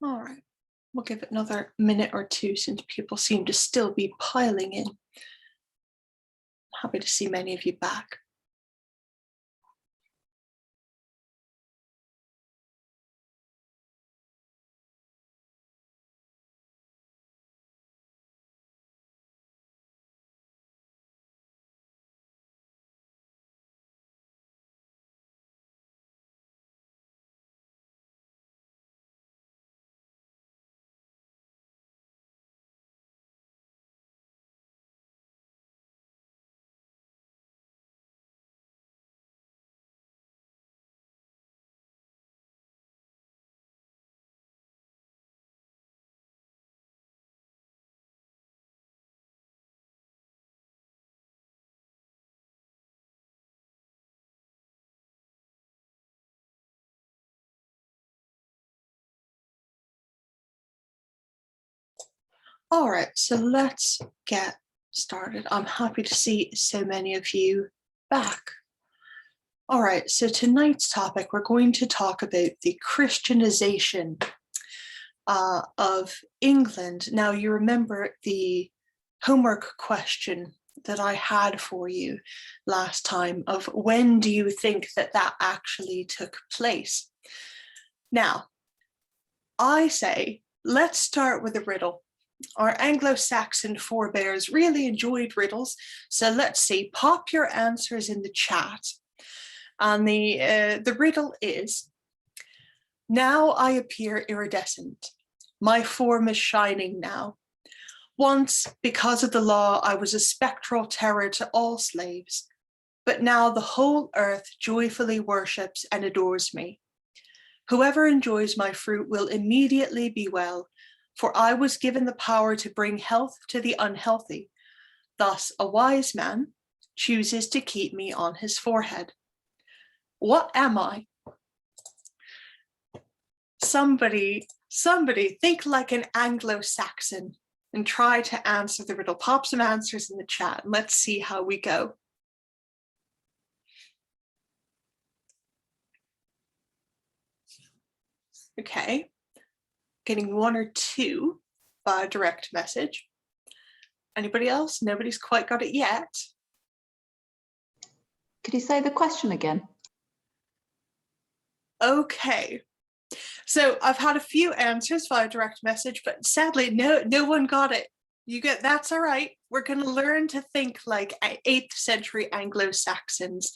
All right, we'll give it another minute or two since people seem to still be piling in. Happy to see many of you back. All right, so let's get started. I'm happy to see so many of you back. All right, so tonight's topic, we're going to talk about the Christianization of England. Now, you remember the homework question that I had for you last time of when do you think that that actually took place? Now, I say, let's start with a riddle. Our Anglo-Saxon forebears really enjoyed riddles, so let's see, pop your answers in the chat. And the riddle is, now I appear iridescent, my form is shining now. Once, because of the law, I was a spectral terror to all slaves, but now the whole earth joyfully worships and adores me. Whoever enjoys my fruit will immediately be well, for I was given the power to bring health to the unhealthy. Thus, a wise man chooses to keep me on his forehead. What am I? Somebody think like an Anglo-Saxon and try to answer the riddle. Pop some answers in the chat and let's see how we go. Okay, getting one or two by direct message. Anybody else? Nobody's quite got it yet. Could you say the question again? Okay, so I've had a few answers via direct message, but sadly, no one got it. That's all right. We're going to learn to think like 8th century Anglo-Saxons.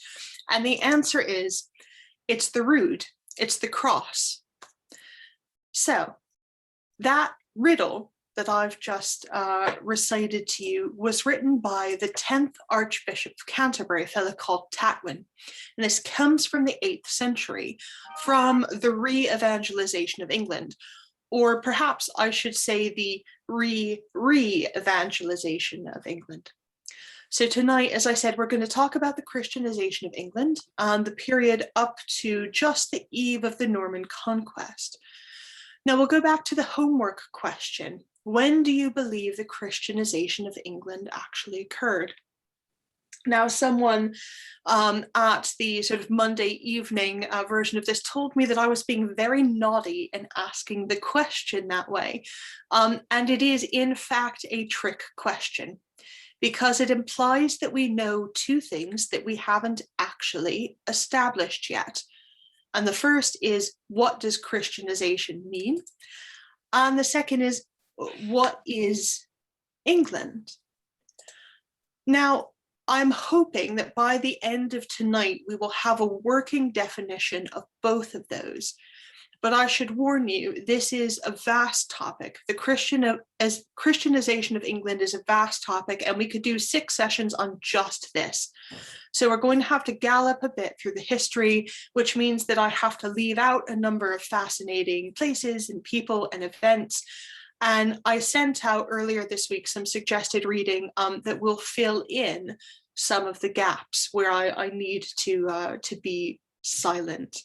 And the answer is, it's the rood, it's the cross. So that riddle that I've just recited to you was written by the 10th Archbishop of Canterbury, a fellow called Tatwin. And this comes from the 8th century, from the re-evangelization of England, or perhaps I should say the re-evangelization of England. So tonight, as I said, we're going to talk about the Christianization of England and the period up to just the eve of the Norman Conquest. Now we'll go back to the homework question. When do you believe the Christianization of England actually occurred? Now, someone at the sort of Monday evening version of this told me that I was being very naughty in asking the question that way. And it is, in fact, a trick question, because it implies that we know two things that we haven't actually established yet. And the first is, what does Christianization mean? And the second is, what is England? Now, I'm hoping that by the end of tonight, we will have a working definition of both of those. But I should warn you, this is a vast topic. The Christianization of England is a vast topic, and we could do 6 sessions on just this. So we're going to have to gallop a bit through the history, which means that I have to leave out a number of fascinating places and people and events. And I sent out earlier this week some suggested reading that will fill in some of the gaps where I need to be silent.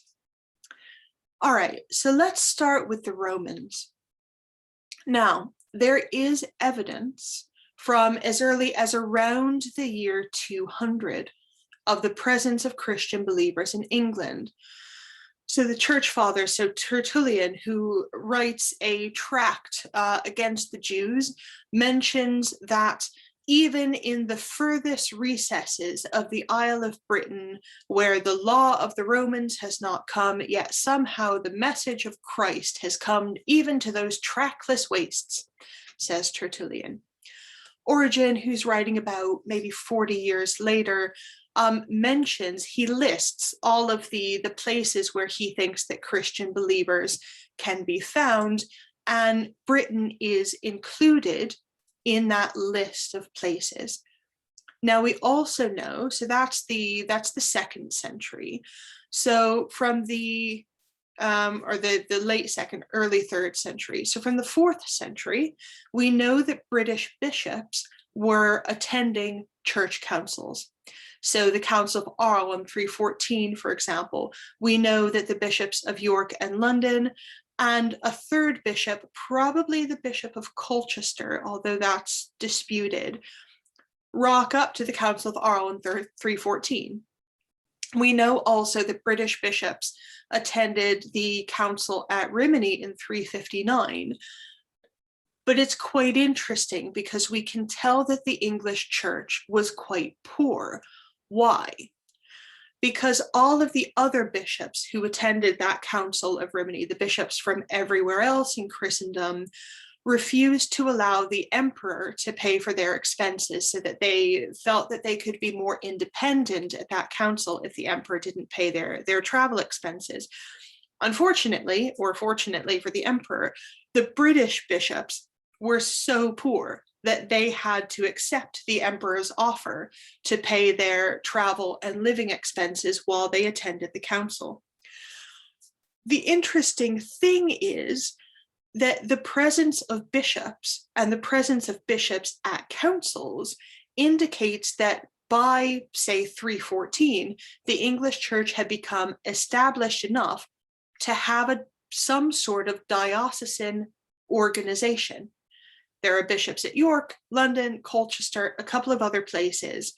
All right, so let's start with the Romans. Now, there is evidence from as early as around the year 200 of the presence of Christian believers in England. So the church fathers, so Tertullian, who writes a tract against the Jews, mentions that even in the furthest recesses of the Isle of Britain, where the law of the Romans has not come, yet somehow the message of Christ has come even to those trackless wastes, says Tertullian. Origen, who's writing about maybe 40 years later, he lists all of the places where he thinks that Christian believers can be found, and Britain is included in that list of places. Now we also know, so that's the 2nd century. So from the late 2nd, early 3rd century. So from the 4th century, we know that British bishops were attending church councils. So the Council of Arles in 314, for example, we know that the bishops of York and London, and a 3rd bishop, probably the Bishop of Colchester, although that's disputed, rock up to the Council of Arles in 314. We know also that British bishops attended the council at Rimini in 359. But it's quite interesting because we can tell that the English church was quite poor. Why? Because all of the other bishops who attended that council of Rimini, the bishops from everywhere else in Christendom, refused to allow the emperor to pay for their expenses, so that they felt that they could be more independent at that council if the emperor didn't pay their travel expenses. Unfortunately, or fortunately for the emperor, the British bishops were so poor that they had to accept the emperor's offer to pay their travel and living expenses while they attended the council. The interesting thing is that the presence of bishops and the presence of bishops at councils indicates that by, say, 314, the English church had become established enough to have some sort of diocesan organization. There are bishops at York, London, Colchester, a couple of other places.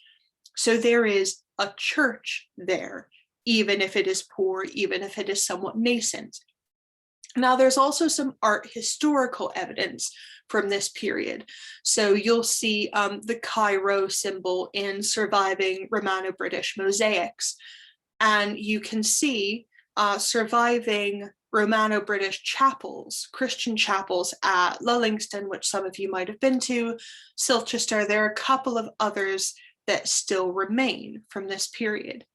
So there is a church there, even if it is poor, even if it is somewhat nascent. Now, there's also some art historical evidence from this period. So you'll see the Cairo symbol in surviving Romano-British mosaics. And you can see surviving Romano-British chapels, Christian chapels at Lullingston, which some of you might have been to, Silchester. There are a couple of others that still remain from this period.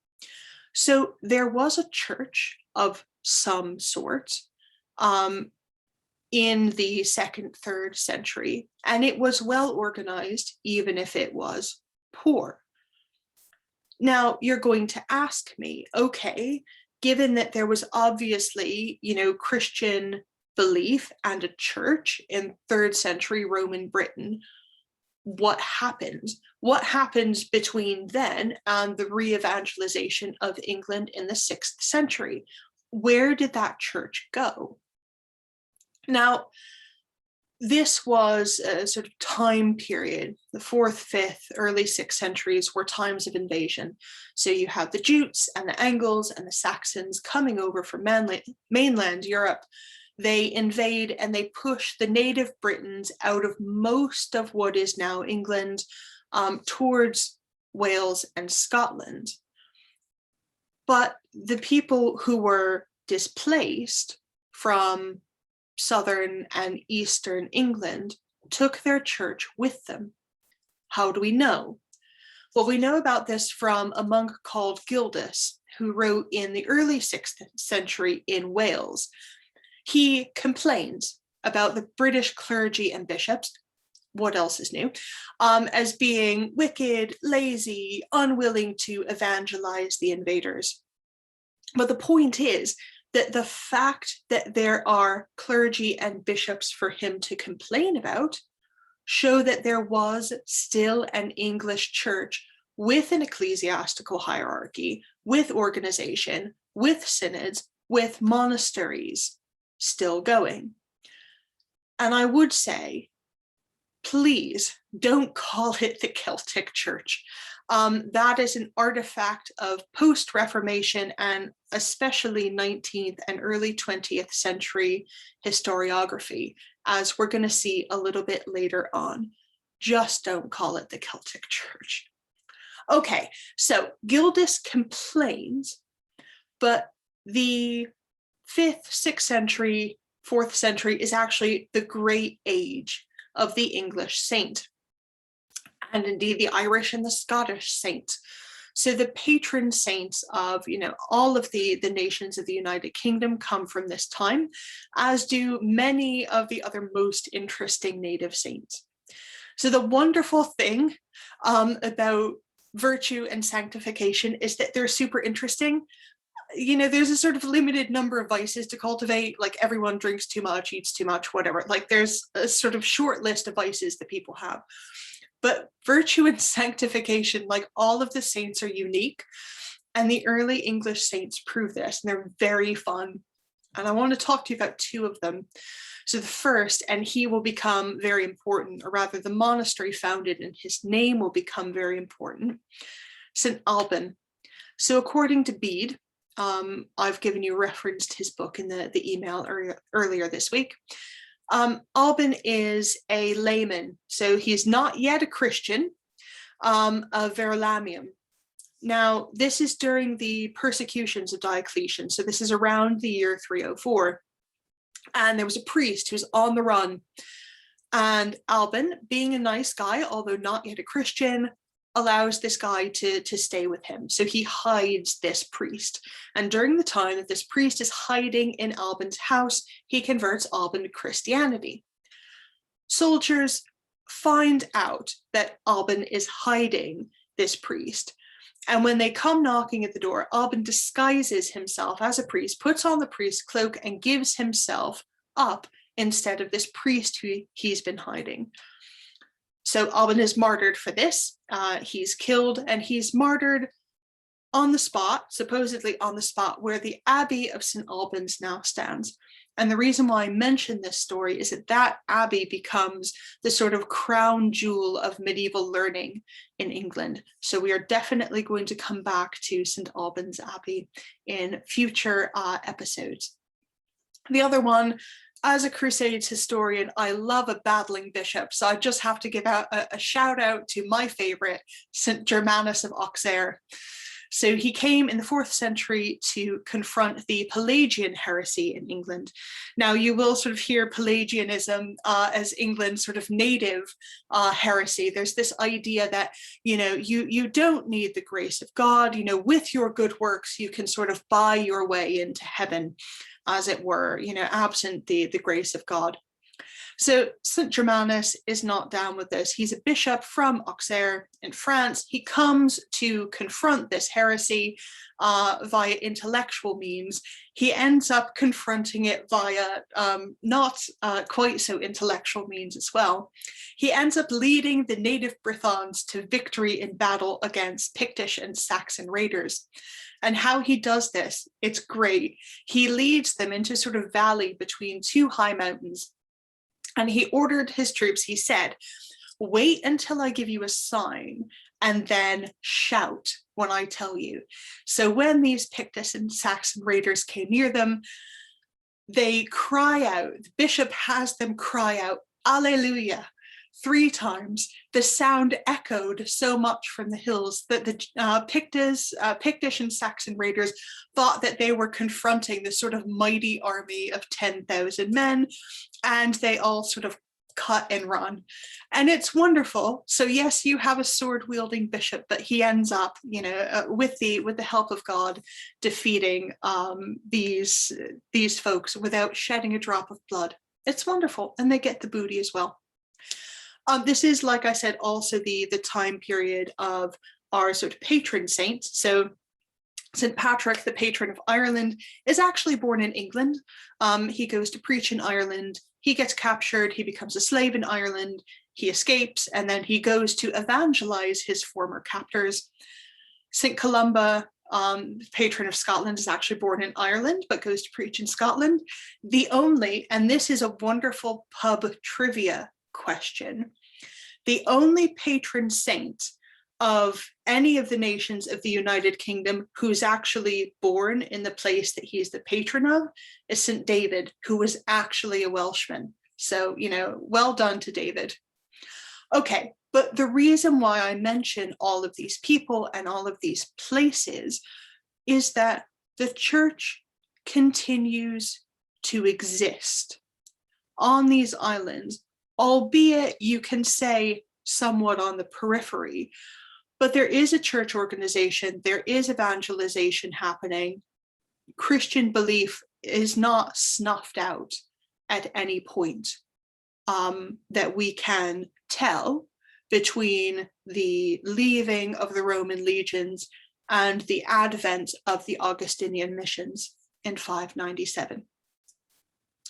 So there was a church of some sort in the 2nd, 3rd century, and it was well organized, even if it was poor. Now, you're going to ask me, okay, given that there was obviously, Christian belief and a church in 3rd century Roman Britain, what happened? What happened between then and the re-evangelization of England in the 6th century? Where did that church go? Now, this was a sort of time period. The 4th, 5th, early 6th centuries were times of invasion. So you have the Jutes and the Angles and the Saxons coming over from mainland Europe. They invade and they push the native Britons out of most of what is now England towards Wales and Scotland. But the people who were displaced from southern and eastern England took their church with them. How do we know? Well, we know about this from a monk called Gildas, who wrote in the early 6th century in Wales. He complains about the British clergy and bishops, what else is new, as being wicked, lazy, unwilling to evangelize the invaders. But the point is that the fact that there are clergy and bishops for him to complain about show that there was still an English church with an ecclesiastical hierarchy, with organization, with synods, with monasteries still going. And I would say, please don't call it the Celtic Church. That is an artifact of post-Reformation and especially 19th and early 20th century historiography, as we're going to see a little bit later on. Just don't call it the Celtic Church. Okay, so Gildas complains, but the 5th, 6th century, 4th century is actually the great age of the English saint, and indeed the Irish and the Scottish saints. So the patron saints of, all of the nations of the United Kingdom come from this time, as do many of the other most interesting native saints. So the wonderful thing about virtue and sanctification is that they're super interesting. There's a sort of limited number of vices to cultivate, like everyone drinks too much, eats too much, whatever. Like there's a sort of short list of vices that people have. But virtue and sanctification, like all of the saints, are unique. And the early English saints prove this, and they're very fun. And I want to talk to you about two of them. So the first, and he will become very important, or rather the monastery founded in his name will become very important, St. Alban. So according to Bede, I've given you referenced his book in the email earlier this week. Alban is a layman, so he's not yet a Christian, of Verulamium. Now, this is during the persecutions of Diocletian, so this is around the year 304. And there was a priest who was on the run. And Alban, being a nice guy, although not yet a Christian, allows this guy to stay with him. So he hides this priest. And during the time that this priest is hiding in Alban's house, he converts Alban to Christianity. Soldiers find out that Alban is hiding this priest. And when they come knocking at the door, Alban disguises himself as a priest, puts on the priest's cloak, and gives himself up instead of this priest who he's been hiding. So Alban is martyred for this. He's killed, and he's martyred on the spot, supposedly on the spot, where the Abbey of St. Albans now stands. And the reason why I mention this story is that abbey becomes the sort of crown jewel of medieval learning in England. So we are definitely going to come back to St. Albans Abbey in future episodes. The other one, as a Crusades historian, I love a battling bishop. So I just have to give out a shout out to my favorite, St. Germanus of Oxaire. So he came in the 4th century to confront the Pelagian heresy in England. Now you will sort of hear Pelagianism as England's sort of native heresy. There's this idea that, you don't need the grace of God, with your good works, you can sort of buy your way into heaven, as it were, absent the grace of God. So St. Germanus is not down with this. He's a bishop from Auxerre in France. He comes to confront this heresy via intellectual means. He ends up confronting it via not quite so intellectual means as well. He ends up leading the native Brythons to victory in battle against Pictish and Saxon raiders. And how he does this, it's great. He leads them into sort of valley between two high mountains. And he ordered his troops, he said, wait until I give you a sign and then shout when I tell you. So when these Pictish and Saxon raiders came near them, they cry out, the bishop has them cry out, Alleluia, 3 times. The sound echoed so much from the hills that the Pictish and Saxon raiders thought that they were confronting this sort of mighty army of 10,000 men, and they all sort of cut and run. And it's wonderful. So yes, you have a sword-wielding bishop, but he ends up, with the help of God, defeating these folks without shedding a drop of blood. It's wonderful, and they get the booty as well. This is, like I said, also the time period of our sort of patron saints. So St. Patrick, the patron of Ireland, is actually born in England. He goes to preach in Ireland. He gets captured. He becomes a slave in Ireland. He escapes, and then he goes to evangelize his former captors. St. Columba, patron of Scotland, is actually born in Ireland, but goes to preach in Scotland. The only, and this is a wonderful pub trivia question, the only patron saint of any of the nations of the United Kingdom who's actually born in the place that he's the patron of is St. David, who was actually a Welshman. So, well done to David. Okay, but the reason why I mention all of these people and all of these places is that the church continues to exist on these islands, albeit you can say somewhat on the periphery. But there is a church organization, there is evangelization happening. Christian belief is not snuffed out at any point that we can tell between the leaving of the Roman legions and the advent of the Augustinian Missions in 597.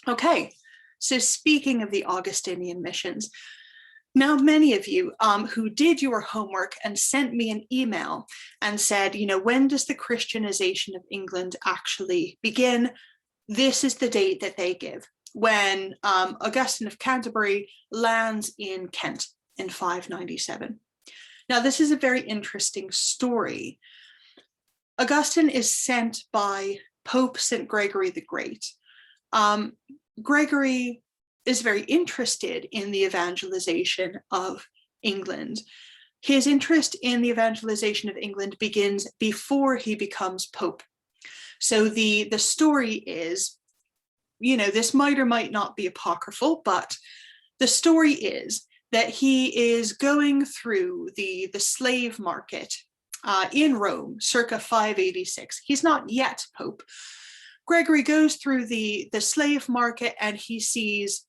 Okay, so speaking of the Augustinian Missions, now, many of you who did your homework and sent me an email and said, when does the Christianization of England actually begin? This is the date that they give, when Augustine of Canterbury lands in Kent in 597. Now, this is a very interesting story. Augustine is sent by Pope St. Gregory the Great. Gregory is very interested in the evangelization of England. His interest in the evangelization of England begins before he becomes Pope. So the story is, this might or might not be apocryphal, but the story is that he is going through the slave market in Rome, circa 586. He's not yet Pope. Gregory goes through the slave market and he sees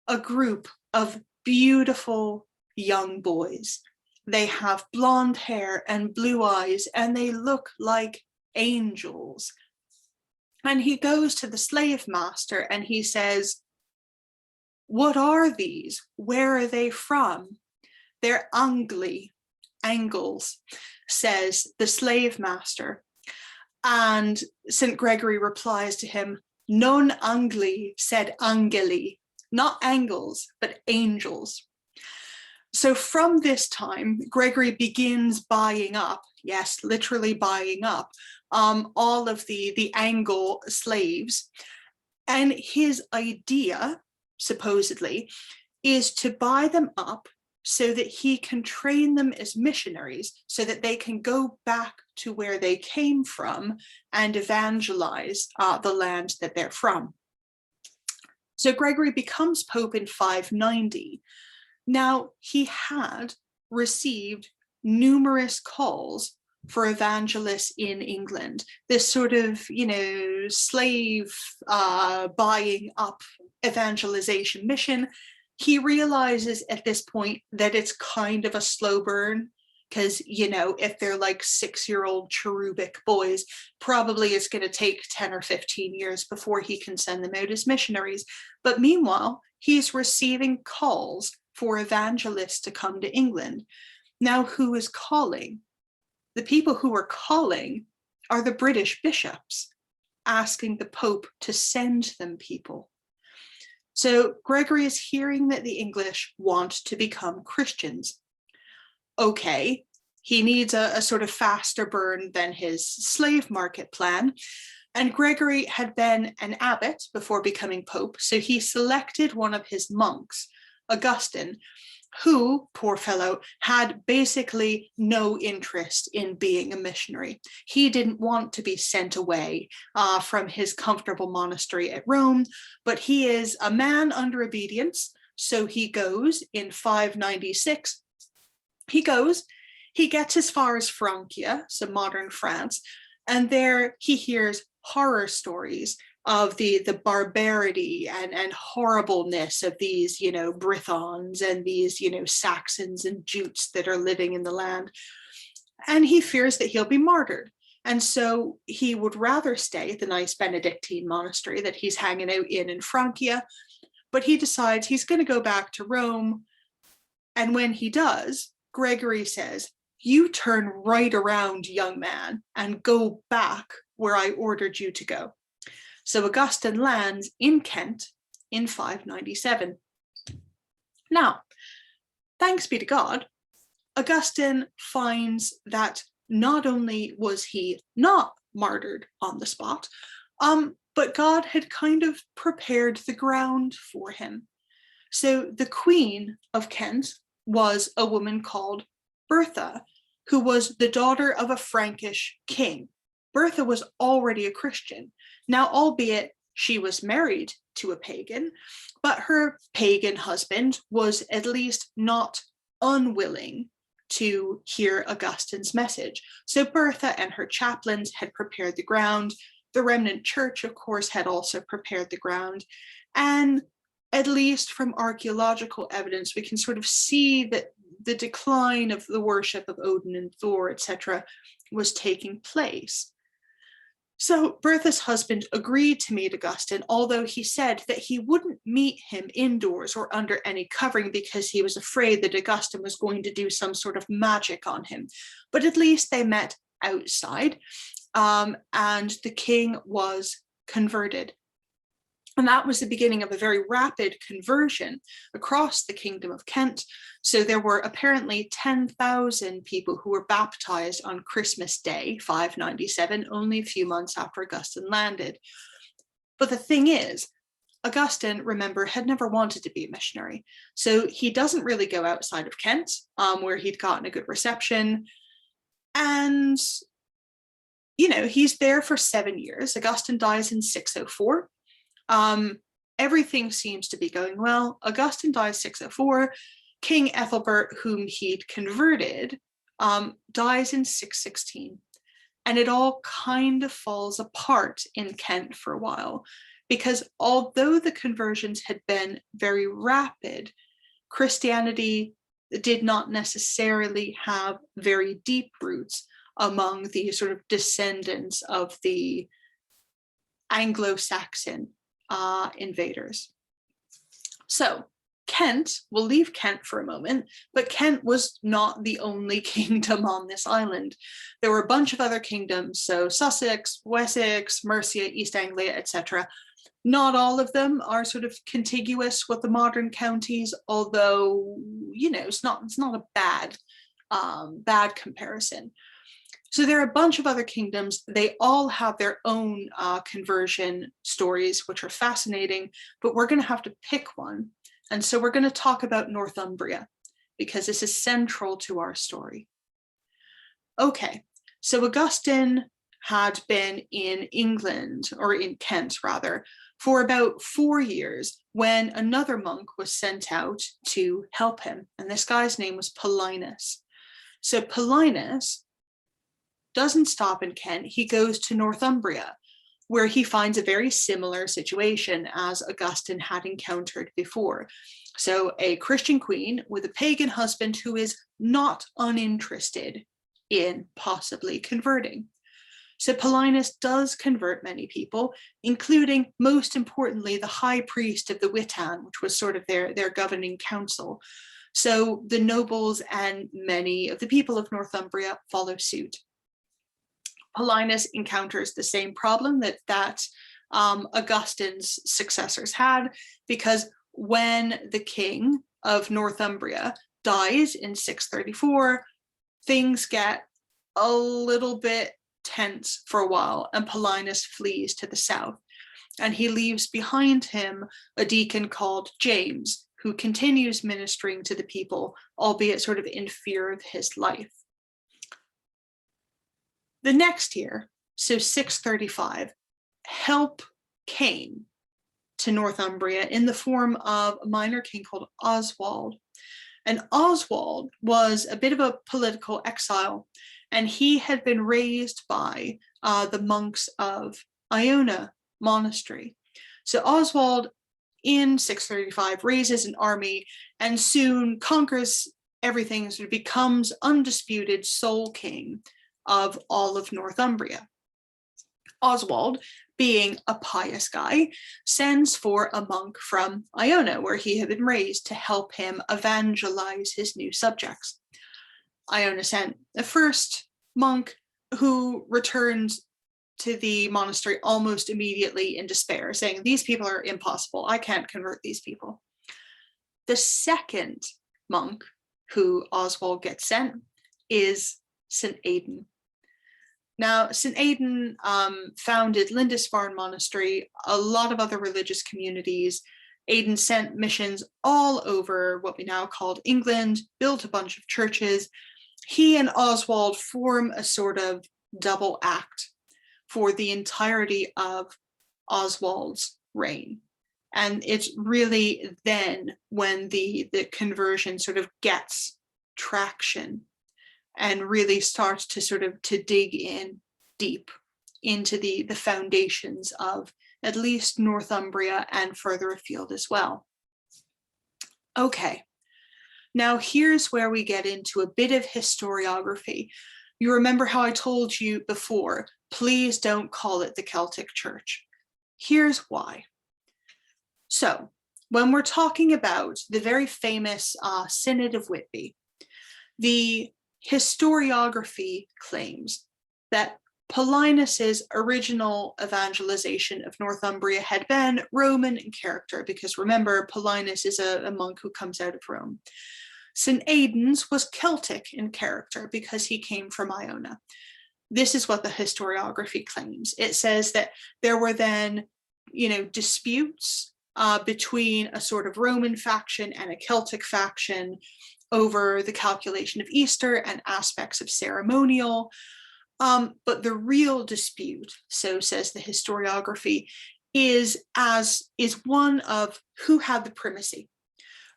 a group of beautiful young boys. They have blonde hair and blue eyes, and they look like angels. And he goes to the slave master and he says, "What are these? Where are they from?" "They're Angles," says the slave master. And St. Gregory replies to him, "Non Angli, sed angeli." Not angles, but angels. So from this time, Gregory begins buying up, yes, literally buying up, all of the Angle slaves. And his idea, supposedly, is to buy them up so that he can train them as missionaries so that they can go back to where they came from and evangelize the land that they're from. So Gregory becomes Pope in 590. Now, he had received numerous calls for evangelists in England, this sort of, slave buying up evangelization mission. He realizes at this point that it's kind of a slow burn, because, if they're like 6-year-old cherubic boys, probably it's going to take 10 or 15 years before he can send them out as missionaries. But meanwhile, he's receiving calls for evangelists to come to England. Now, who is calling? The people who are calling are the British bishops, asking the Pope to send them people. So Gregory is hearing that the English want to become Christians. Okay, he needs a sort of faster burn than his slave market plan. And Gregory had been an abbot before becoming Pope, so he selected one of his monks, Augustine, who, poor fellow, had basically no interest in being a missionary. He didn't want to be sent away from his comfortable monastery at Rome, but he is a man under obedience, so he goes in 596. He gets as far as Francia, so modern France, and there he hears horror stories of the barbarity and horribleness of these, Brythons and these, Saxons and Jutes that are living in the land. And he fears that he'll be martyred. And so he would rather stay at the nice Benedictine monastery that he's hanging out in Francia, but he decides he's going to go back to Rome. And when he does, Gregory says, "You turn right around, young man, and go back where I ordered you to go." So Augustine lands in Kent in 597. Now, thanks be to God, Augustine finds that not only was he not martyred on the spot, but God had kind of prepared the ground for him. So the Queen of Kent was a woman called Bertha, who was the daughter of a Frankish king. Bertha was already a Christian. Now, albeit she was married to a pagan, but her pagan husband was at least not unwilling to hear Augustine's message. So Bertha and her chaplains had prepared the ground. The remnant church, of course, had also prepared the ground. And at least from archaeological evidence, we can sort of see that the decline of the worship of Odin and Thor, etc., was taking place. So Bertha's husband agreed to meet Augustine, although he said that he wouldn't meet him indoors or under any covering because he was afraid that Augustine was going to do some sort of magic on him. But at least they met outside, and the king was converted. And that was the beginning of a very rapid conversion across the kingdom of Kent. So there were apparently 10,000 people who were baptized on Christmas Day, 597, only a few months after Augustine landed. But the thing is, Augustine, remember, had never wanted to be a missionary. So he doesn't really go outside of Kent, where he'd gotten a good reception. And, you know, he's there for 7 years. Augustine dies in 604. Everything seems to be going well. Augustine dies 604. King Ethelbert, whom he'd converted, dies in 616. And it all kind of falls apart in Kent for a while, because although the conversions had been very rapid, Christianity did not necessarily have very deep roots among the sort of descendants of the Anglo-Saxon invaders. So Kent, we'll leave Kent for a moment, but Kent was not the only kingdom on this island. There were a bunch of other kingdoms, so Sussex, Wessex, Mercia, East Anglia, etc. Not all of them are sort of contiguous with the modern counties, although, you know, it's not a bad comparison. So there are a bunch of other kingdoms. They all have their own conversion stories, which are fascinating, but we're going to have to pick one. And so we're going to talk about Northumbria, because this is central to our story. Okay, so Augustine had been in England, or in Kent rather, for about 4 years when another monk was sent out to help him. And this guy's name was Paulinus. So Paulinus doesn't stop in Kent. He goes to Northumbria, where he finds a very similar situation as Augustine had encountered before. So a Christian queen with a pagan husband who is not uninterested in possibly converting. So Paulinus does convert many people, including, most importantly, the high priest of the Witan, which was sort of their governing council. So the nobles and many of the people of Northumbria follow suit. Paulinus encounters the same problem that Augustine's successors had, because when the king of Northumbria dies in 634, things get a little bit tense for a while, and Paulinus flees to the south. And he leaves behind him a deacon called James, who continues ministering to the people, albeit sort of in fear of his life. The next year, so 635, help came to Northumbria in the form of a minor king called Oswald. And Oswald was a bit of a political exile, and he had been raised by the monks of Iona Monastery. So Oswald, in 635, raises an army and soon conquers everything, sort of becomes undisputed sole king of all of Northumbria. Oswald, being a pious guy, sends for a monk from Iona, where he had been raised, to help him evangelize his new subjects. Iona sent the first monk, who returned to the monastery almost immediately in despair, saying, "These people are impossible. I can't convert these people." The second monk, who Oswald gets sent is St. Ayden. Now, St. Ayden founded Lindisfarne Monastery, a lot of other religious communities. Ayden sent missions all over what we now call England, built a bunch of churches. He and Oswald form a sort of double act for the entirety of Oswald's reign. And it's really then when the conversion sort of gets traction and really starts to sort of to dig in deep into the foundations of at least Northumbria and further afield as well. Okay, now here's where we get into a bit of historiography. You remember how I told you before, please don't call it the Celtic Church. Here's why. So when we're talking about the very famous Synod of Whitby, the historiography claims that Paulinus's original evangelization of Northumbria had been Roman in character, because remember, Paulinus is a monk who comes out of Rome. St. Aidan's was Celtic in character because he came from Iona. This is what the historiography claims. It says that there were then, disputes between a sort of Roman faction and a Celtic faction over the calculation of Easter and aspects of ceremonial. But the real dispute, so says the historiography, is one of who had the primacy.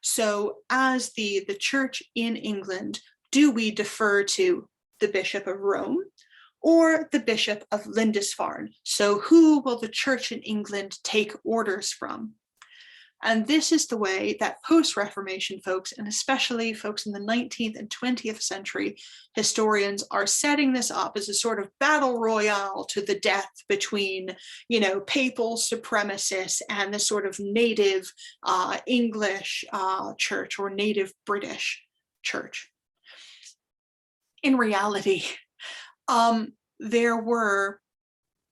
So as the church in England, do we defer to the Bishop of Rome or the Bishop of Lindisfarne? So who will the church in England take orders from? And this is the way that post-Reformation folks, and especially folks in the 19th and 20th century historians, are setting this up as a sort of battle royale to the death between, papal supremacists and the sort of native English church or native British church. In reality, there were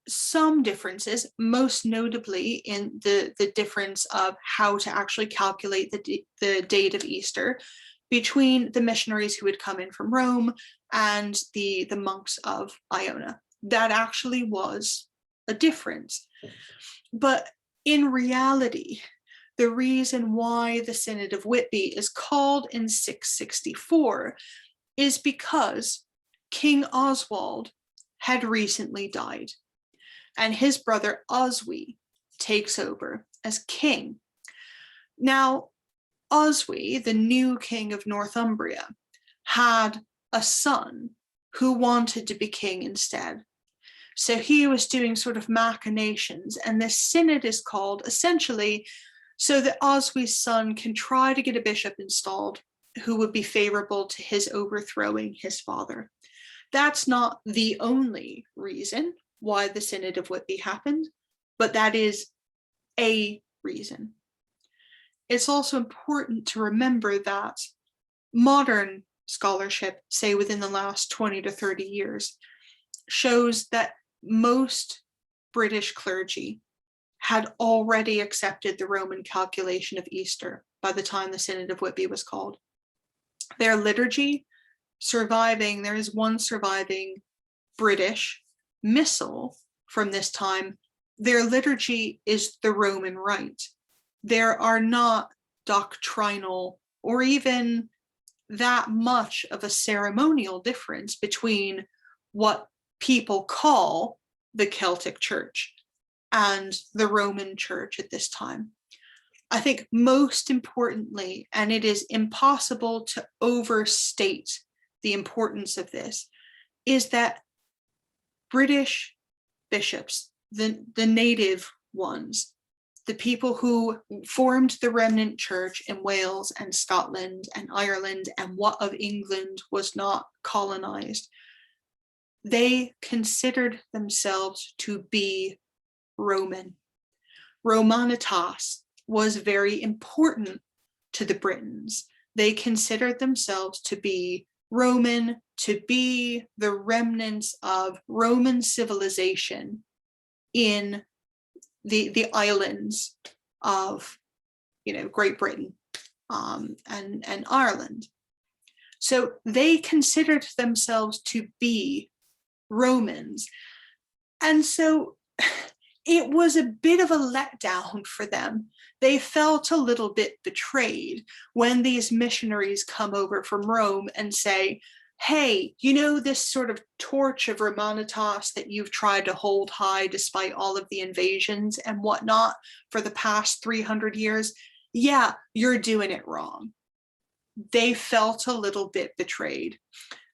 some differences, most notably in the difference of how to actually calculate the date of Easter between the missionaries who had come in from Rome and the monks of Iona. That actually was a difference. But in reality, the reason why the Synod of Whitby is called in 664 is because King Oswald had recently died, and his brother Oswy takes over as king. Now, Oswy, the new king of Northumbria, had a son who wanted to be king instead. So he was doing sort of machinations, and this synod is called essentially so that Oswy's son can try to get a bishop installed who would be favorable to his overthrowing his father. That's not the only reason why the Synod of Whitby happened, but that is a reason. It's also important to remember that modern scholarship, say within the last 20 to 30 years, shows that most British clergy had already accepted the Roman calculation of Easter by the time the Synod of Whitby was called. Their liturgy there is one surviving British missal from this time. Their liturgy is the Roman Rite. There are not doctrinal or even that much of a ceremonial difference between what people call the Celtic Church and the Roman Church at this time. I think most importantly, and it is impossible to overstate the importance of this, is that British bishops, the native ones, the people who formed the remnant church in Wales and Scotland and Ireland and what of England was not colonized, they considered themselves to be Roman. Romanitas was very important to the Britons. They considered themselves to be Roman, to be the remnants of Roman civilization in the islands of, Great Britain and Ireland. So they considered themselves to be Romans. And so it was a bit of a letdown for them. They felt a little bit betrayed when these missionaries come over from Rome and say, hey, you know, this sort of torch of Romanitas that you've tried to hold high despite all of the invasions and whatnot for the past 300 years, yeah, you're doing it wrong. They felt a little bit betrayed.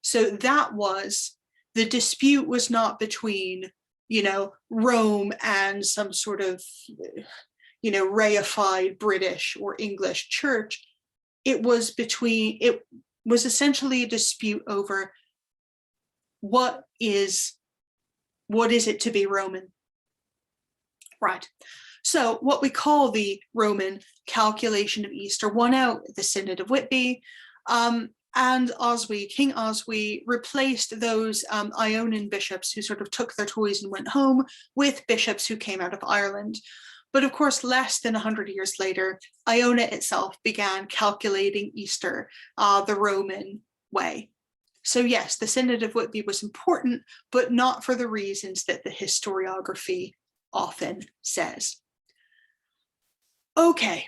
So that was, the dispute was not between, you know, Rome and some sort of, you know, reified British or English church. It was essentially a dispute over what is it to be Roman, right? So what we call the Roman calculation of Easter won out at the Synod of Whitby, and King Oswy replaced those Ionian bishops who sort of took their toys and went home with bishops who came out of Ireland. But of course, less than 100 years later, Iona itself began calculating Easter the Roman way. So yes, the Synod of Whitby was important, but not for the reasons that the historiography often says. Okay,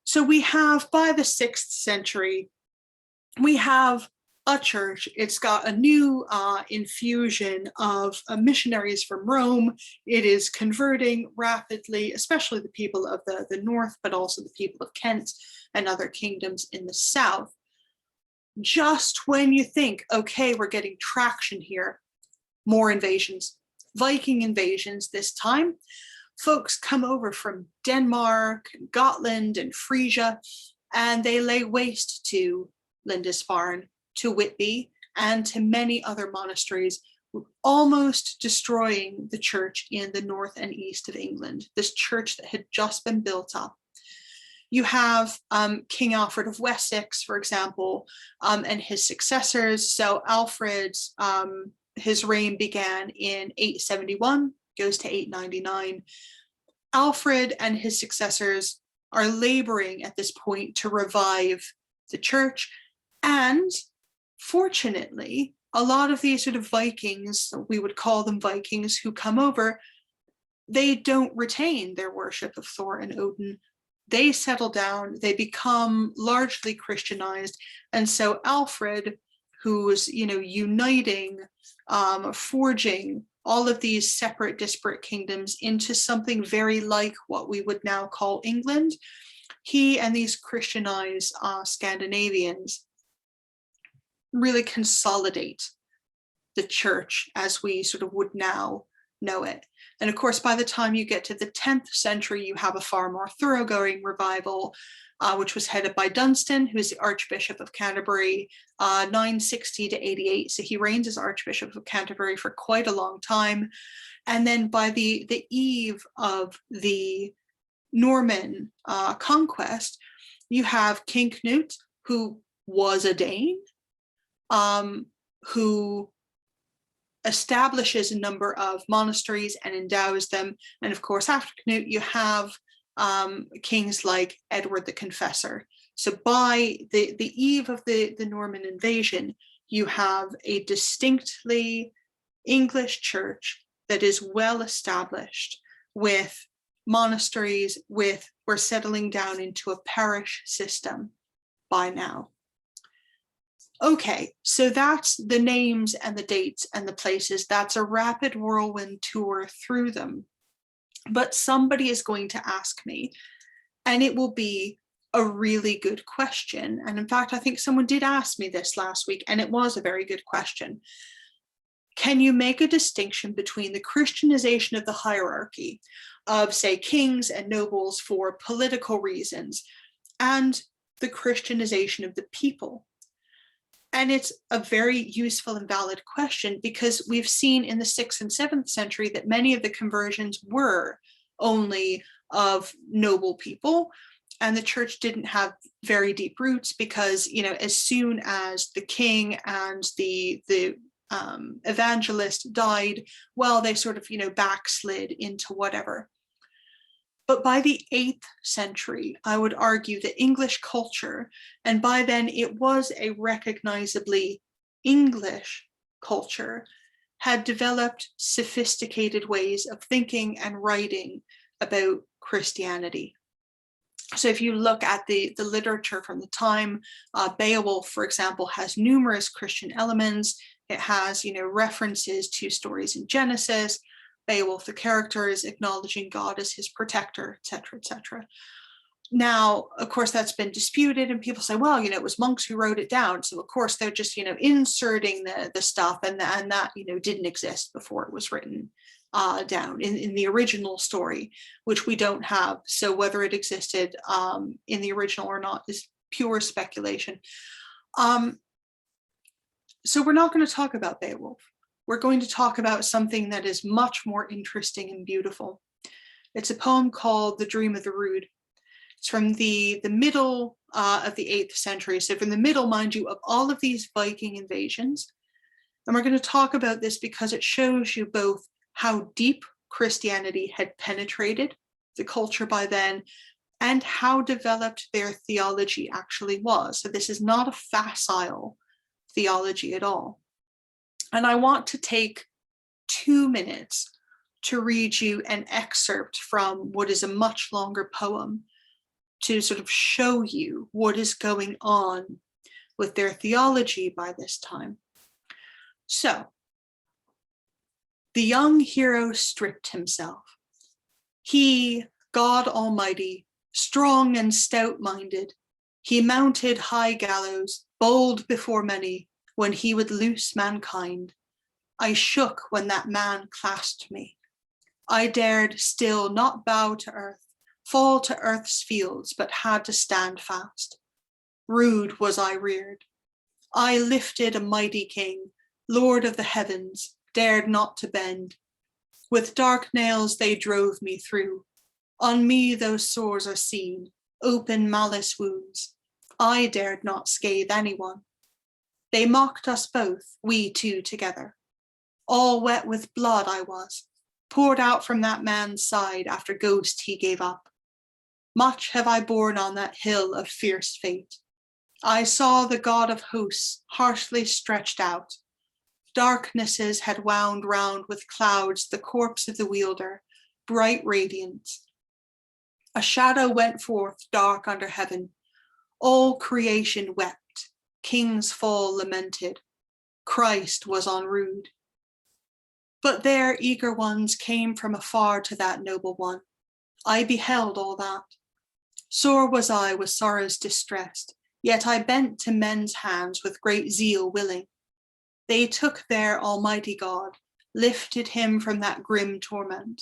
so we have, by the 6th century, we have a church. It's got a new infusion of missionaries from Rome. It is converting rapidly, especially the people of the north, but also the people of Kent and other kingdoms in the south. Just when you think, okay, we're getting traction here, more invasions, Viking invasions this time. Folks come over from Denmark, Gotland, and Frisia, and they lay waste to Lindisfarne, to Whitby, and to many other monasteries, almost destroying the church in the north and east of England, this church that had just been built up. You have King Alfred of Wessex, for example, and his successors. So Alfred, his reign began in 871, goes to 899. Alfred and his successors are laboring at this point to revive the church. And fortunately, a lot of these sort of Vikings, we would call them Vikings, who come over, they don't retain their worship of Thor and Odin. They settle down, they become largely Christianized. And so Alfred, who's, you know, uniting, forging all of these separate, disparate kingdoms into something very like what we would now call England, he and these Christianized Scandinavians really consolidate the church as we sort of would now know it. And of course, by the time you get to the 10th century, you have a far more thoroughgoing revival, which was headed by Dunstan, who is the Archbishop of Canterbury, 960 to 88. So he reigns as Archbishop of Canterbury for quite a long time. And then by the eve of the Norman conquest, you have King Knut, who was a Dane, who establishes a number of monasteries and endows them. And of course, after Knut, you have kings like Edward the Confessor. So by the eve of the Norman invasion, you have a distinctly English church that is well established with monasteries, we're settling down into a parish system by now. Okay, so that's the names and the dates and the places. That's a rapid whirlwind tour through them. But somebody is going to ask me, and it will be a really good question. And in fact, I think someone did ask me this last week, and it was a very good question. Can you make a distinction between the Christianization of the hierarchy of, say, kings and nobles for political reasons and the Christianization of the people? And it's a very useful and valid question, because we've seen in the 6th and 7th century that many of the conversions were only of noble people, and the church didn't have very deep roots, because, you know, as soon as the king and the evangelist died, well, they sort of, you know, backslid into whatever. But by the 8th century, I would argue that English culture, and by then it was a recognizably English culture, had developed sophisticated ways of thinking and writing about Christianity. So if you look at the literature from the time, Beowulf, for example, has numerous Christian elements. It has, references to stories in Genesis. Beowulf, the character, is acknowledging God as his protector, etc., etc. Now, of course, that's been disputed, and people say, well, it was monks who wrote it down. So, of course, they're just, inserting the stuff, and that, didn't exist before it was written down in the original story, which we don't have. So whether it existed in the original or not is pure speculation. So we're not going to talk about Beowulf. We're going to talk about something that is much more interesting and beautiful. It's a poem called The Dream of the Rood. It's from the middle of the 8th century. So from the middle, mind you, of all of these Viking invasions. And we're going to talk about this because it shows you both how deep Christianity had penetrated the culture by then, and how developed their theology actually was. So this is not a facile theology at all. And I want to take 2 minutes to read you an excerpt from what is a much longer poem to sort of show you what is going on with their theology by this time. So, the young hero stripped himself. He, God Almighty, strong and stout-minded, he mounted high gallows, bold before many, when he would loose mankind. I shook when that man clasped me. I dared still not bow to earth, fall to earth's fields, but had to stand fast. Rude was I reared. I lifted a mighty king, Lord of the heavens, dared not to bend. With dark nails they drove me through. On me those sores are seen, open malice wounds. I dared not scathe anyone. They mocked us both, we two together. All wet with blood I was, poured out from that man's side after ghost he gave up. Much have I borne on that hill of fierce fate. I saw the God of hosts harshly stretched out. Darknesses had wound round with clouds the corpse of the wielder, bright radiant. A shadow went forth dark under heaven. All creation wept, kings fall lamented. Christ was on rood. But their eager ones came from afar to that noble one. I beheld all that. Sore was I with sorrows distressed, yet I bent to men's hands with great zeal willing. They took their Almighty God, lifted him from that grim torment.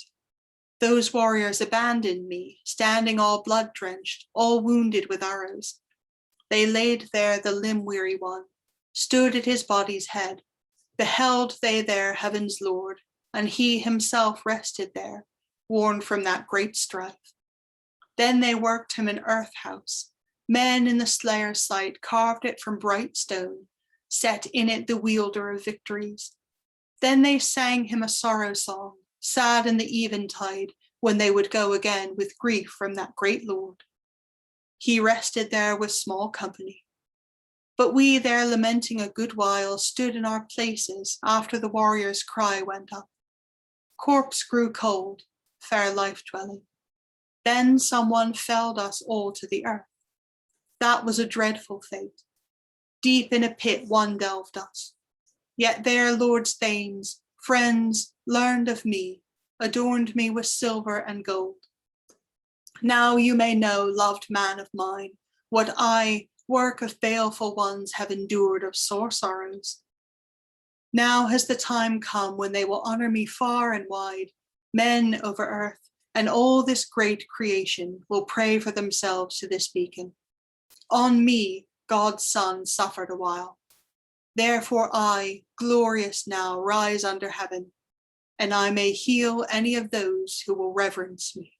Those warriors abandoned me, standing all blood-drenched, all wounded with arrows. They laid there the limb-weary one, stood at his body's head. Beheld they there heaven's Lord, and he himself rested there, worn from that great strife. Then they worked him an earth house. Men in the slayer's sight carved it from bright stone, set in it the wielder of victories. Then they sang him a sorrow song, sad in the eventide, when they would go again with grief from that great Lord. He rested there with small company. But we there lamenting a good while stood in our places after the warrior's cry went up. Corpse grew cold, fair life dwelling. Then someone felled us all to the earth. That was a dreadful fate. Deep in a pit one delved us. Yet there Lord's thanes, friends, learned of me, adorned me with silver and gold. Now you may know, loved man of mine, what I, work of baleful ones, have endured of sore sorrows. Now has the time come when they will honor me far and wide. Men over earth and all this great creation will pray for themselves to this beacon. On me, God's Son suffered a while. Therefore I, glorious now, rise under heaven, and I may heal any of those who will reverence me.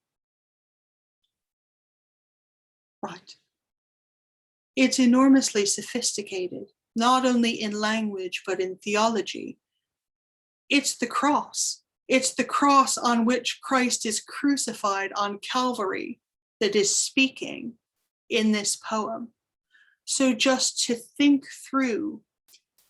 Right. It's enormously sophisticated, not only in language, but in theology. It's the cross. It's the cross on which Christ is crucified on Calvary that is speaking in this poem. So just to think through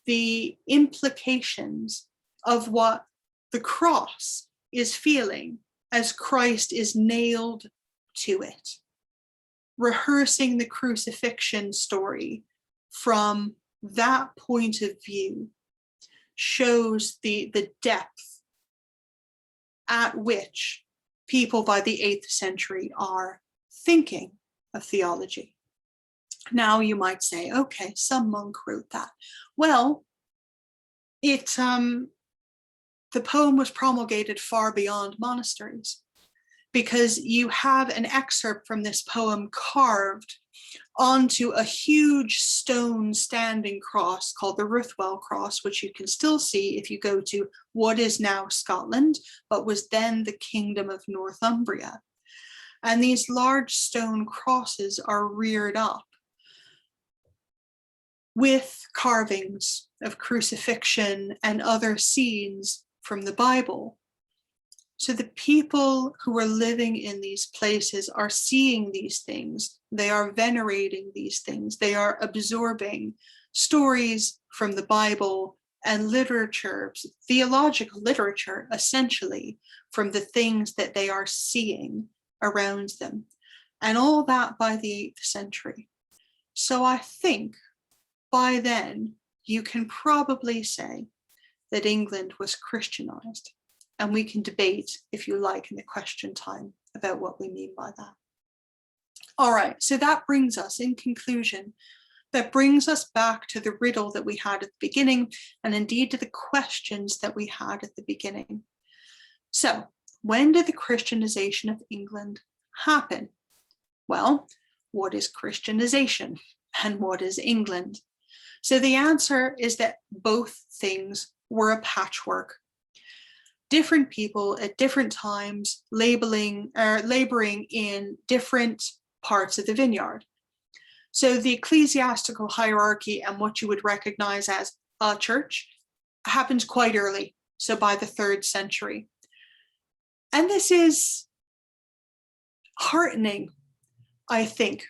the implications of what the cross is feeling as Christ is nailed to it. Rehearsing the crucifixion story from that point of view shows the depth at which people by the 8th century are thinking of theology. Now you might say, okay, some monk wrote that. Well, the poem was promulgated far beyond monasteries, because you have an excerpt from this poem carved onto a huge stone standing cross called the Ruthwell Cross, which you can still see if you go to what is now Scotland, but was then the Kingdom of Northumbria. And these large stone crosses are reared up with carvings of crucifixion and other scenes from the Bible. So the people who are living in these places are seeing these things. They are venerating these things. They are absorbing stories from the Bible and literature, theological literature, essentially, from the things that they are seeing around them. And all that by the 8th century. So I think by then, you can probably say that England was Christianized. And we can debate, if you like, in the question time about what we mean by that. All right, so that brings us, in conclusion, that brings us back to the riddle that we had at the beginning, and indeed to the questions that we had at the beginning. So, when did the Christianization of England happen? Well, what is Christianization and what is England? So the answer is that both things were a patchwork. Different people at different times laboring in different parts of the vineyard. So the ecclesiastical hierarchy and what you would recognize as a church happened quite early, so by the 3rd century. And this is heartening, I think.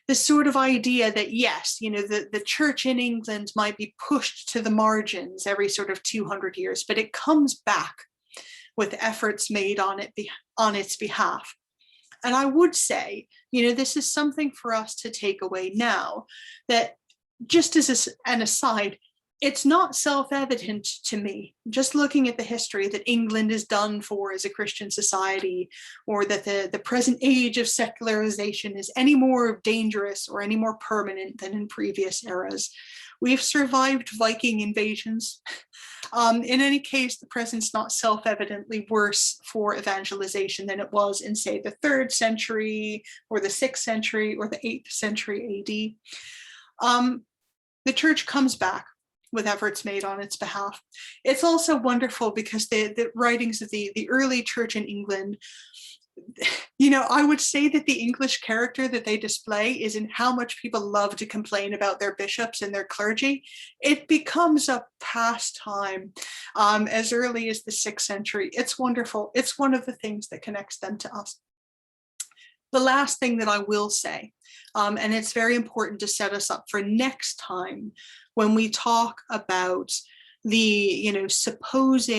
The sort of idea that, yes, the church in England might be pushed to the margins every sort of 200 years, but it comes back with efforts made on its behalf. And I would say, this is something for us to take away now, that just as an aside, it's not self-evident to me, just looking at the history, that England is done for as a Christian society, or that the present age of secularization is any more dangerous or any more permanent than in previous eras. We've survived Viking invasions. In any case, the present's not self-evidently worse for evangelization than it was in, say, the 3rd century, or the 6th century, or the 8th century AD. The church comes back with efforts made on its behalf. It's also wonderful because the writings of the early church in England, I would say that the English character that they display is in how much people love to complain about their bishops and their clergy. It becomes a pastime as early as the 6th century. It's wonderful. It's one of the things that connects them to us. The last thing that I will say, and it's very important to set us up for next time when we talk about the supposed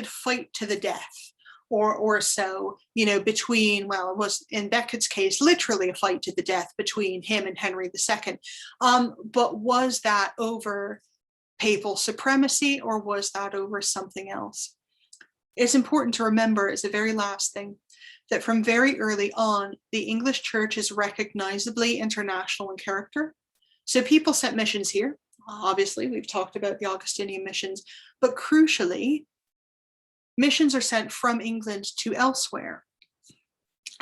fight to the death, or so, between, well, it was in Becket's case literally a fight to the death between him and Henry II. But was that over papal supremacy, or was that over something else? It's important to remember, as the very last thing, that from very early on, the English church is recognizably international in character. So people sent missions here. Obviously, we've talked about the Augustinian missions, but crucially, missions are sent from England to elsewhere.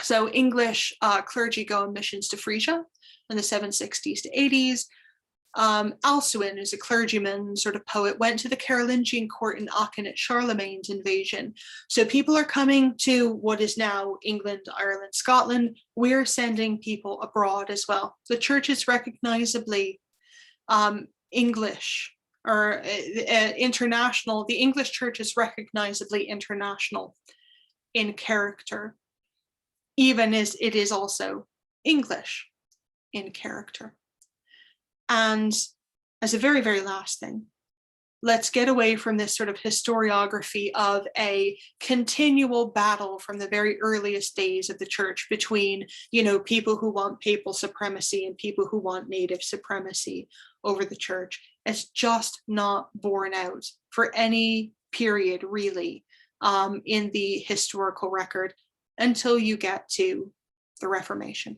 So English clergy go on missions to Frisia in the 760s to 80s. Alcuin, who's a clergyman, sort of poet, went to the Carolingian court in Aachen at Charlemagne's invasion. So people are coming to what is now England, Ireland, Scotland. We're sending people abroad as well. The church is recognizably English or international. The English church is recognizably international in character, even as it is also English in character. And as a very, very last thing, let's get away from this sort of historiography of a continual battle from the very earliest days of the church between, people who want papal supremacy and people who want native supremacy over the church. It's just not borne out for any period, really, in the historical record until you get to the Reformation.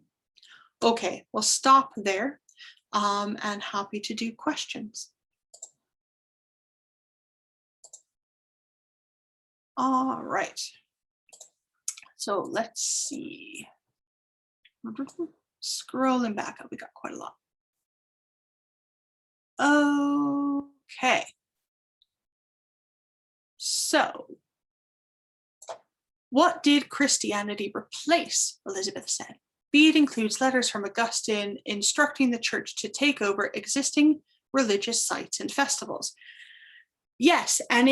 Okay, we'll stop there, and happy to do questions. All right, so let's see. Scrolling back up, we got quite a lot. Okay, so what did Christianity replace? Elizabeth said. Bede includes letters from Augustine instructing the church to take over existing religious sites and festivals. Yes, and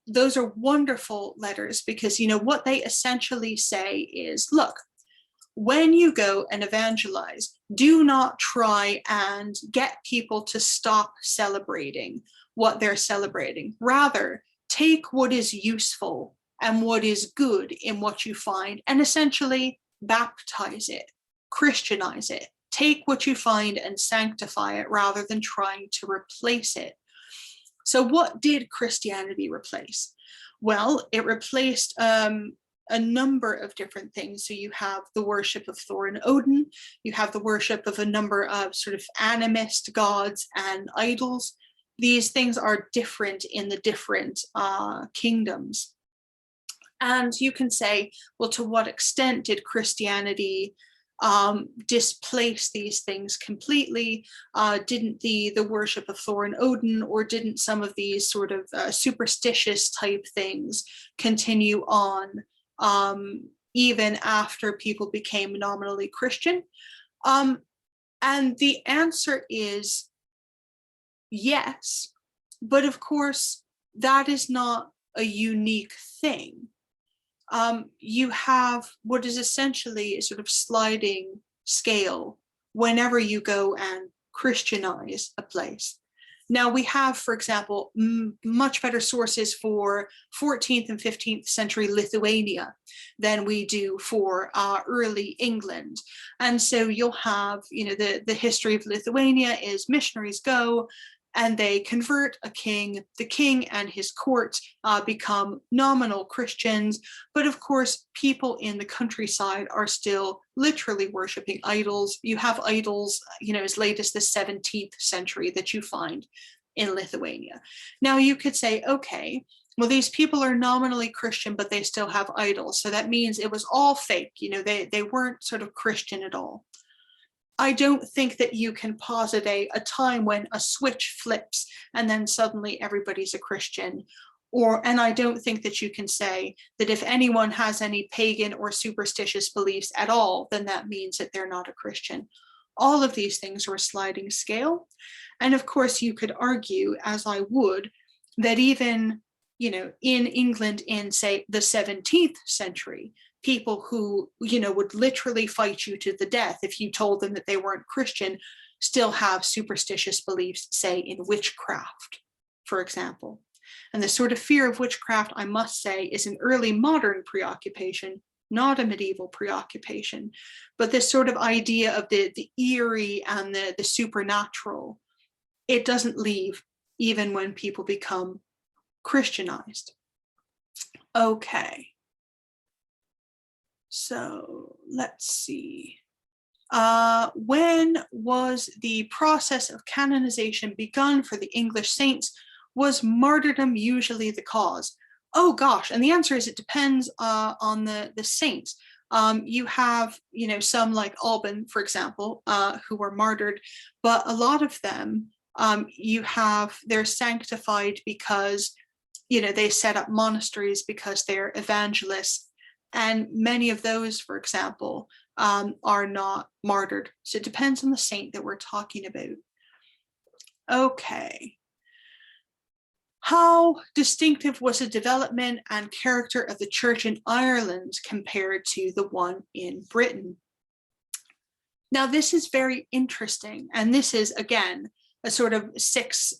those are wonderful letters, because what they essentially say is, look, when you go and evangelize, do not try and get people to stop celebrating what they're celebrating. Rather, take what is useful and what is good in what you find and essentially baptize it, Christianize it. Take what you find and sanctify it rather than trying to replace it. So what did Christianity replace? Well, it replaced a number of different things. So you have the worship of Thor and Odin, you have the worship of a number of sort of animist gods and idols. These things are different in the different kingdoms. And you can say, well, to what extent did Christianity displace these things completely? Didn't the worship of Thor and Odin, or didn't some of these sort of superstitious type things continue on even after people became nominally Christian? And the answer is yes, but of course, that is not a unique thing. You have what is essentially a sort of sliding scale whenever you go and Christianize a place. Now we have, for example, much better sources for 14th and 15th century Lithuania than we do for early England. And so you'll have, the history of Lithuania is missionaries go and they convert a king. The king and his court become nominal Christians, but of course, people in the countryside are still literally worshiping idols. You have idols, as late as the 17th century that you find in Lithuania. Now you could say, okay, well, these people are nominally Christian, but they still have idols. So that means it was all fake. They weren't sort of Christian at all. I don't think that you can posit a time when a switch flips and then suddenly everybody's a Christian. And I don't think that you can say that if anyone has any pagan or superstitious beliefs at all, then that means that they're not a Christian. All of these things are a sliding scale. And of course, you could argue, as I would, that even, in England in, say, the 17th century, people who, would literally fight you to the death if you told them that they weren't Christian, still have superstitious beliefs, say, in witchcraft, for example. And the sort of fear of witchcraft, I must say, is an early modern preoccupation, not a medieval preoccupation. But this sort of idea of the eerie and the supernatural, it doesn't leave even when people become Christianized. Okay. So let's see. When was the process of canonization begun for the English saints? Was martyrdom usually the cause? Oh gosh, and the answer is it depends on the saints. You have, some like Alban, for example, who were martyred, but a lot of them, they're sanctified because, they set up monasteries because they're evangelists. And many of those, for example, are not martyred. So it depends on the saint that we're talking about. Okay. How distinctive was the development and character of the church in Ireland compared to the one in Britain? Now, this is very interesting, and this is, again, a sort of 6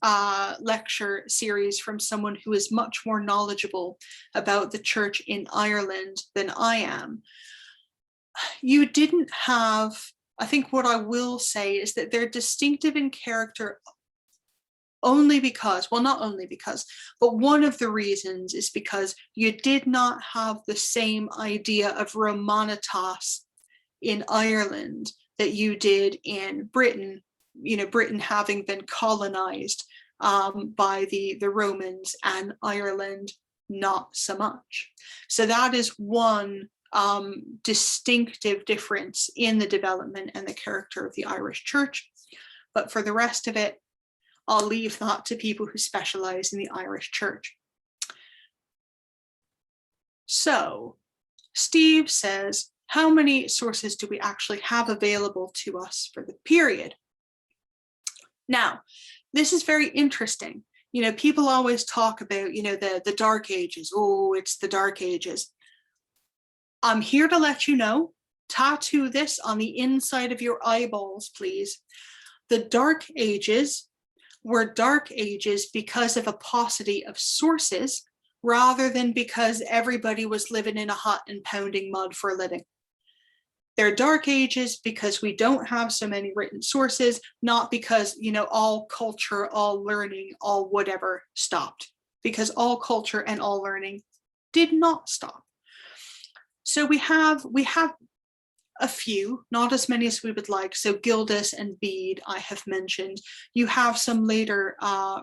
lecture series from someone who is much more knowledgeable about the church in Ireland than I am. You didn't have, I think what I will say is that they're distinctive in character only because, well, not only because, but one of the reasons is because you did not have the same idea of Romanitas in Ireland that you did in Britain, Britain having been colonized by the Romans, and Ireland not so much. So that is one distinctive difference in the development and the character of the Irish church. But for the rest of it, I'll leave that to people who specialize in the Irish church. So Steve says, how many sources do we actually have available to us for the period? Now, this is very interesting. People always talk about, the Dark Ages. Oh, it's the Dark Ages. I'm here to let you know, tattoo this on the inside of your eyeballs, please. The Dark Ages were Dark Ages because of a paucity of sources, rather than because everybody was living in a hut and pounding mud for a living. They're Dark Ages because we don't have so many written sources, not because, all culture, all learning, all whatever stopped, because all culture and all learning did not stop. So we have a few, not as many as we would like. So Gildas and Bede, I have mentioned. You have some later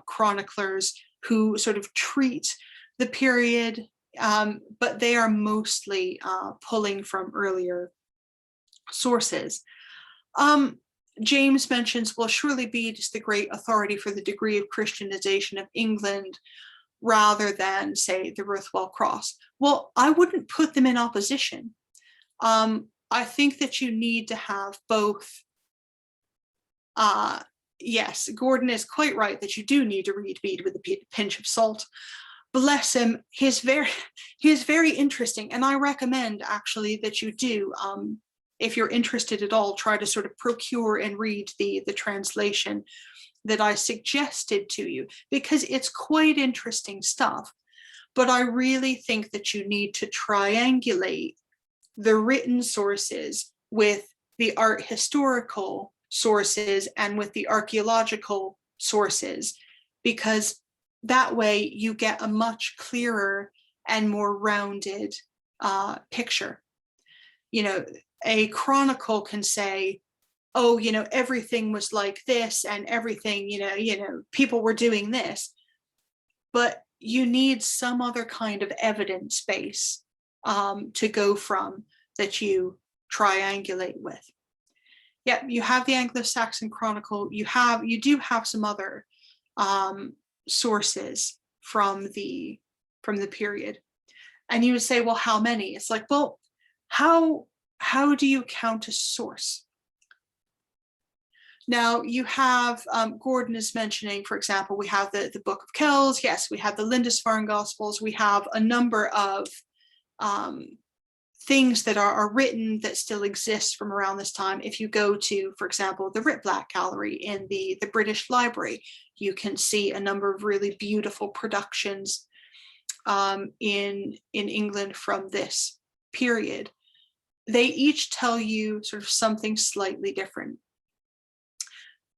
chroniclers who sort of treat the period, but they are mostly pulling from earlier sources. James mentions, well, surely Bede is the great authority for the degree of Christianization of England, rather than, say, the Ruthwell Cross. Well, I wouldn't put them in opposition. I think that you need to have both. Yes, Gordon is quite right that you do need to read Bede with a pinch of salt. Bless him, he is very interesting, and I recommend actually that you do, if you're interested at all, try to sort of procure and read the translation that I suggested to you, because it's quite interesting stuff. But I really think that you need to triangulate the written sources with the art historical sources and with the archaeological sources, because that way you get a much clearer and more rounded picture. A chronicle can say, oh, everything was like this and everything, people were doing this, but you need some other kind of evidence base to go from, that you triangulate with. Yeah, you have the Anglo-Saxon Chronicle. You do have some other sources from the period, and you would say, well, how many? It's like, well, how do you count a source? Now you have, Gordon is mentioning, for example, we have the Book of Kells. Yes, we have the Lindisfarne Gospels. We have a number of things that are written that still exist from around this time. If you go to, for example, the Ritblack Gallery in the British Library, you can see a number of really beautiful productions in England from this period. They each tell you sort of something slightly different.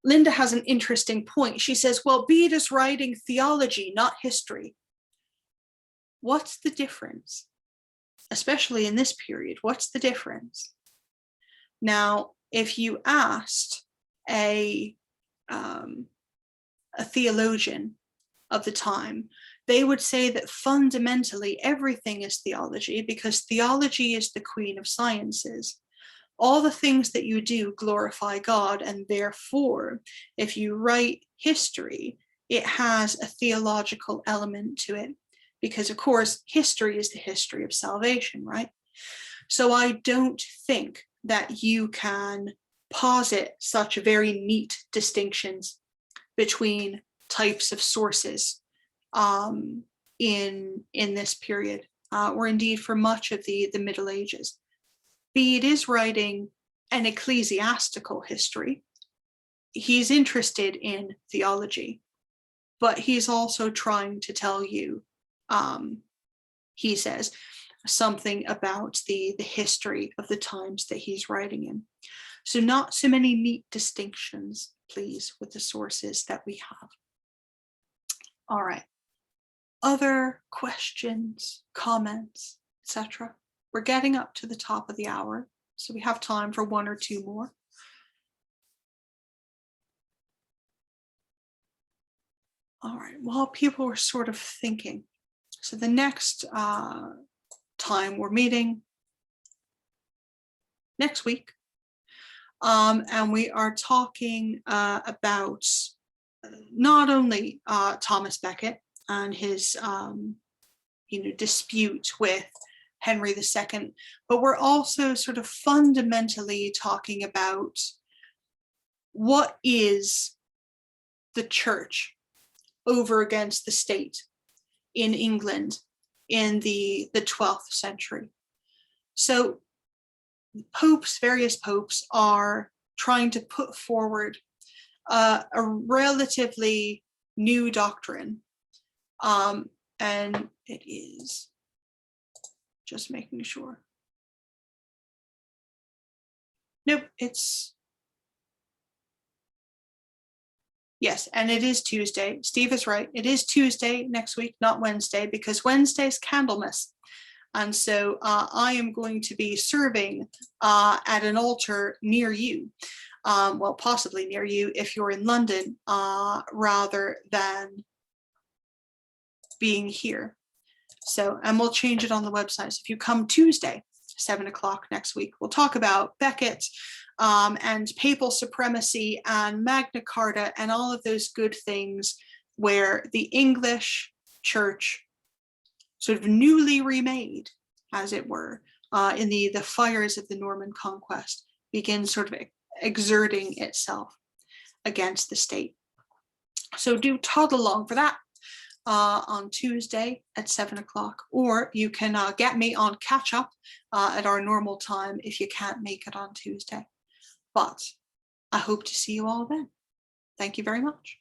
Linda has an interesting point. She says, well, Bede is writing theology, not history. What's the difference? Especially in this period, what's the difference? Now, if you asked a theologian of the time, they would say that fundamentally everything is theology, because theology is the queen of sciences. All the things that you do glorify God, and therefore, if you write history, it has a theological element to it. Because, of course, history is the history of salvation, right? So I don't think that you can posit such very neat distinctions between types of sources in this period, or indeed for much of the Middle Ages. Bede is writing an ecclesiastical history. He's interested in theology, but he's also trying to tell you, he says, something about the history of the times that he's writing in. So not so many neat distinctions, please, with the sources that we have. All right. Other questions, comments, etc.? We're getting up to the top of the hour, so we have time for one or two more. All right, while people are sort of thinking, so the next time we're meeting next week, and we are talking about not only Thomas Becket and his dispute with Henry II, but we're also sort of fundamentally talking about what is the church over against the state in England in the 12th century. So various popes are trying to put forward a relatively new doctrine, and it is just making sure. Nope, yes, and it is Tuesday. Steve is right. It is Tuesday next week, not Wednesday, because Wednesday's Candlemas. And so I am going to be serving at an altar near you, well, possibly near you if you're in London, rather than being here. So, and we'll change it on the website. So if you come Tuesday, 7 o'clock next week, we'll talk about Becket and papal supremacy and Magna Carta and all of those good things where the English church, sort of newly remade, as it were, in the fires of the Norman Conquest, begins sort of exerting itself against the state. So do toddle along for that on Tuesday at 7 o'clock, or you can get me on catch up at our normal time if you can't make it on Tuesday. But I hope to see you all then. Thank you very much.